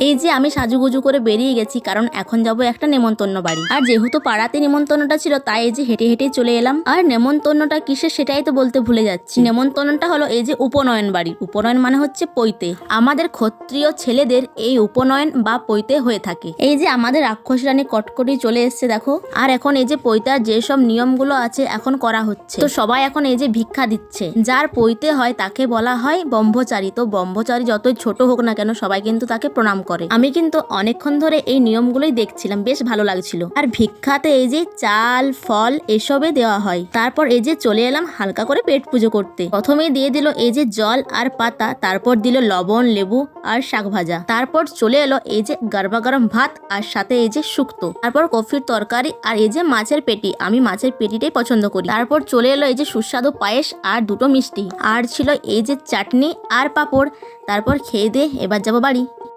এই যে আমি সাজুগুজু করে বেরিয়ে গেছি, কারণ এখন যাব একটা নেমন্তন্ন বাড়ি। আর যেহেতু পাড়াতে নেমন্তন্নটা ছিল, তাই এই যে হেঁটে হেঁটে চলে এলাম। আর নেমন্তন্নটা কিসের সেটাই তো বলতে ভুলে যাচ্ছি। নেমন্তন্নটা হলো এই যে উপনয়ন বাড়ি। উপনয়ন মানে হচ্ছে পৈতে। আমাদের ক্ষত্রিয় ছেলেদের এই উপনয়ন বা পৈতে হয়ে থাকে। এই যে আমাদের রাক্ষস রানী কটকটি চলে এসছে দেখো। আর এখন এই যে পৈতার যেসব নিয়মগুলো আছে এখন করা হচ্ছে। তো সবাই এখন এই যে ভিক্ষা দিচ্ছে। যার পৈতে হয় তাকে বলা হয় ব্রহ্মচারী। তো ব্রহ্মচারী যতই ছোট হোক না কেন, সবাই কিন্তু তাকে প্রণাম করে। আমি কিন্তু অনেকক্ষণ ধরে এই নিয়মগুলোই দেখছিলাম, বেশ ভালো লাগছিল। আর ভিক্ষাতে এই যে চাল ফল এসবে দেওয়া হয়। তারপর এই যে চলে এলাম হালকা করে পেট পুজো করতে। প্রথমেই দিয়ে দিল এই যে জল আর পাতা, তারপর দিল লবণ লেবু আর শাক ভাজা, তারপর চলে এলো এই যে গরমা গরম ভাত আর সাথে এই যে শুক্তো, তারপর কফির তরকারি আর এই যে মাছের পেটি। আমি মাছের পেটিটাই পছন্দ করি। তারপর চলে এলো এই যে সুস্বাদু পায়েস আর দুটো মিষ্টি, আর ছিল এই যে চাটনি আর পাঁপড়। তারপর খেয়ে দিয়ে এবার যাবো বাড়ি।